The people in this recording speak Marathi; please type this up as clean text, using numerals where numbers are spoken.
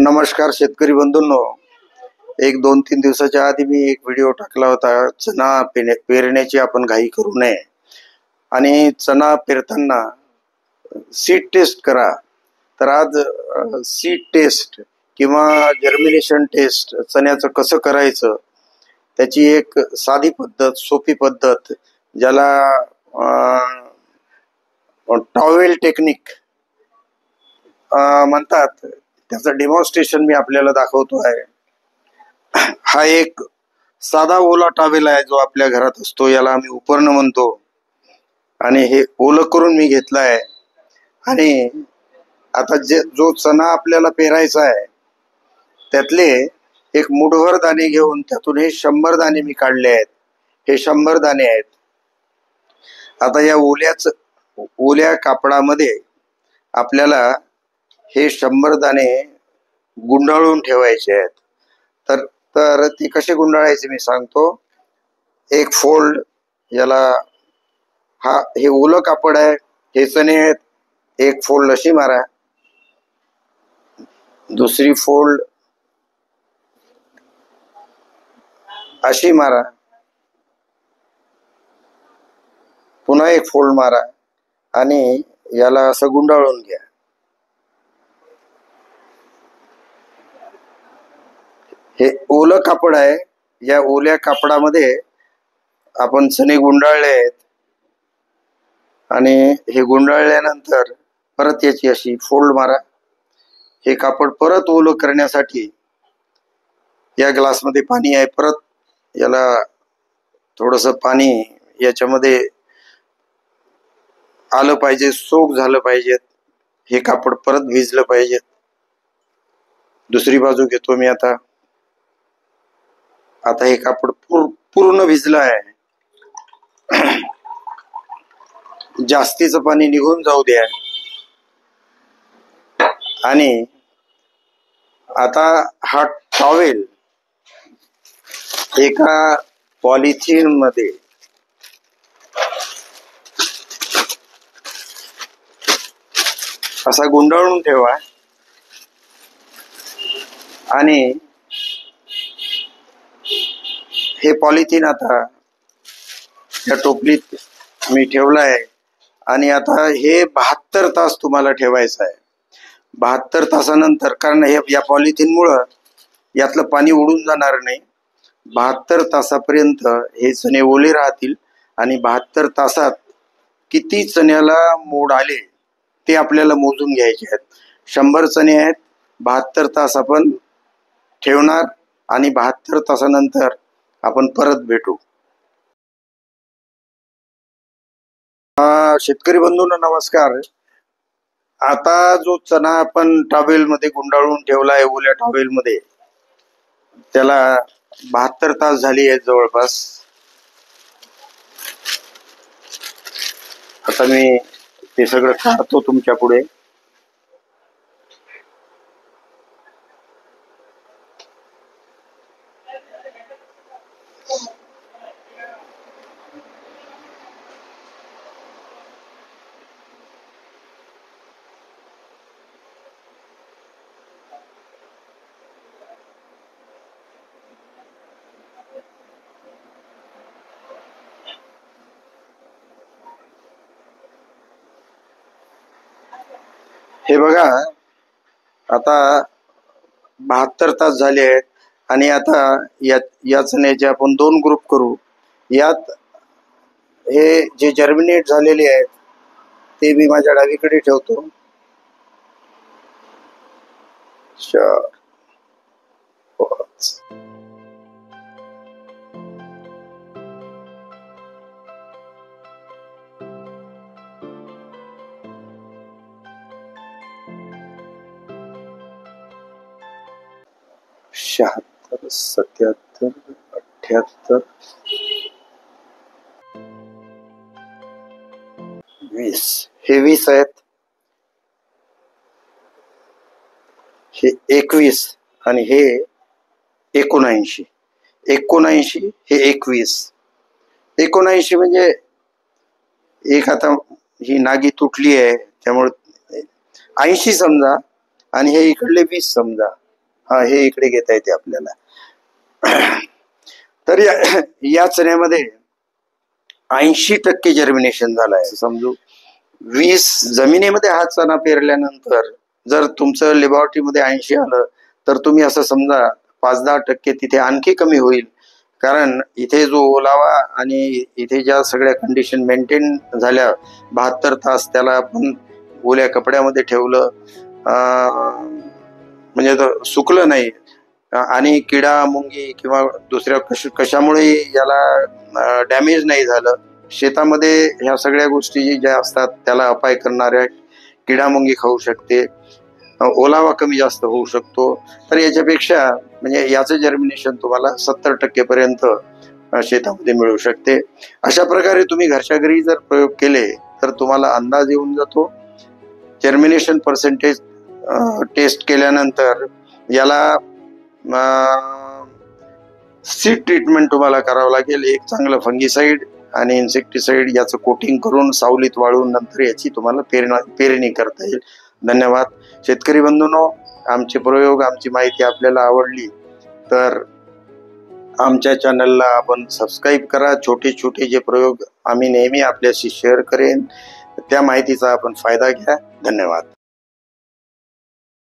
नमस्कार शेतकरी बंधूंनो, एक 2-3 दिवसाच्या आधी मी एक व्हिडिओ टाकला होता. चणा पेरण्याची आपण घाई करू नये आणि चणा पेरताना सीड टेस्ट करा. तर आज सीड टेस्ट किंवा जर्मिनेशन टेस्ट चण्याचं कसं करायचं त्याची एक साधी पद्धत, सोपी पद्धत, ज्याला टॉवेल टेक्निक म्हणतात, त्याचं डेमॉन्स्ट्रेशन मी आपल्याला दाखवतो आहे. हा एक साधा ओला टॉवेल आहे जो आपल्या घरात असतो, याला आम्ही उपरणं म्हणतो. आणि हे ओलं करून मी घेतलं आहे. आणि आता जो चणा आपल्याला पेरायचा आहे त्यातले एक मुठभर दाणे घेऊन त्यातून हे 100 दाणे मी काढले आहेत. हे 100 दाणे आहेत. आता या ओल्या कापडामध्ये आपल्याला हे 100 दाणे गुंडाळून ठेवायचे आहेत. तर ते कसे गुंडाळायचे मी सांगतो. एक फोल्ड, याला हे ओलं कापड आहे, हे चणे आहेत, एक फोल्ड अशी मारा, दुसरी फोल्ड अशी मारा, पुन्हा एक फोल्ड मारा आणि याला असं गुंडाळून घ्या. हे ओलं कापड आहे. या ओल्या कापडामध्ये आपण चणे गुंडाळले आहेत आणि हे गुंडाळल्यानंतर परत याची अशी फोल्ड मारा. हे कापड परत ओलं करण्यासाठी या ग्लासमध्ये पाणी आहे. परत याला थोडंसं पाणी याच्यामध्ये आलं पाहिजे, सोक झालं पाहिजे. हे कापड परत भिजलं पाहिजे. दुसरी बाजू घेतो मी आता. हे कापड पूर्ण भिजलं आहे. जास्तीचं पाणी निघून जाऊ द्या. आणि आता हा टॉवेल एका पॉलिथिन मध्ये असा गुंडाळून ठेवा. आणि हे पॉलिथिन आता या टोपलीत मी ठेवलं आहे. आणि आता हे 72 तास तुम्हाला ठेवायचं आहे. 72 तासानंतर, कारण या पॉलिथिनमुळं यातलं पाणी उडून जाणार नाही. 72 तासापर्यंत हे चणे ओले राहतील. आणि 72 तासात किती चण्याला मोड आले ते आपल्याला मोजून घ्यायचे आहेत. 100 चणे आहेत. 72 तास आपण ठेवणार आणि 72 तासानंतर आपण परत भेटू. शेतकरी बंधूंनो नमस्कार. आता जो चणा आपण टॉवेल मध्ये गुंडाळून ठेवला आहे, ओल्या टॉवेल मध्ये, त्याला 72 तास झाली आहेत जवळपास. आता मी ते सगळं काढतो तुमच्या पुढे. हे बघा, आता 72 तास झाले आहेत. आणि आता या चण्याचे आपण 2 ग्रुप करू. यात हे जे जर्मिनेट झालेले आहेत ते मी माझ्या डावीकडे ठेवतो. 4, 5. शहात्तर, 77, 78, 20. हे 20 आहेत. हे 21 आणि हे 79. 79 हे 21. 79 म्हणजे एक, आता ही नागी तुटली आहे त्यामुळे 80 समजा आणि हे इकडले 20 समजा. हा हे इकडे घेता येते आपल्याला. तर या चण्यामध्ये 80% जर्मिनेशन झालंय समजू. 20 जमिनीमध्ये हा चणा पेरल्यानंतर जर तुमचं लॅबोरेटरीमध्ये 80 आलं तर तुम्ही असं समजा 5-10% तिथे आणखी कमी होईल. कारण इथे जो ओलावा आणि इथे ज्या सगळ्या कंडिशन मेंटेन झाल्या 72 तास त्याला आपण ओल्या कपड्यामध्ये ठेवलं, म्हणजे सुकलं नाही आणि किडा मुंगी किंवा दुसऱ्या कशामुळे याला डॅमेज नाही झालं. शेतामध्ये ह्या सगळ्या गोष्टी ज्या असतात त्याला अपाय करणाऱ्या किडामुंगी खाऊ शकते, ओलावा कमी जास्त होऊ शकतो. तर याच्यापेक्षा म्हणजे याचं जर्मिनेशन तुम्हाला 70% पर्यंत शेतामध्ये मिळू शकते. अशा प्रकारे तुम्ही घरच्या घरी जर प्रयोग केले तर तुम्हाला अंदाज येऊन जातो. जर्मिनेशन पर्सेंटेज टेस्ट केल्यानंतर याला सीड ट्रीटमेंट तुम्हाला करावं लागेल. एक चांगलं फंगीसाईड आणि इन्सेक्टिसाइड याचं कोटिंग करून सावलीत वाळून नंतर याची तुम्हाला पेरणी करता येईल. धन्यवाद शेतकरी बंधूंनो. आमचे प्रयोग आमची माहिती आपल्याला आवडली तर आमच्या चॅनलला आपण सबस्क्राईब करा. छोटे छोटे जे प्रयोग आम्ही नेहमी आपल्याशी शेअर करेन त्या माहितीचा आपण फायदा घ्या. धन्यवाद.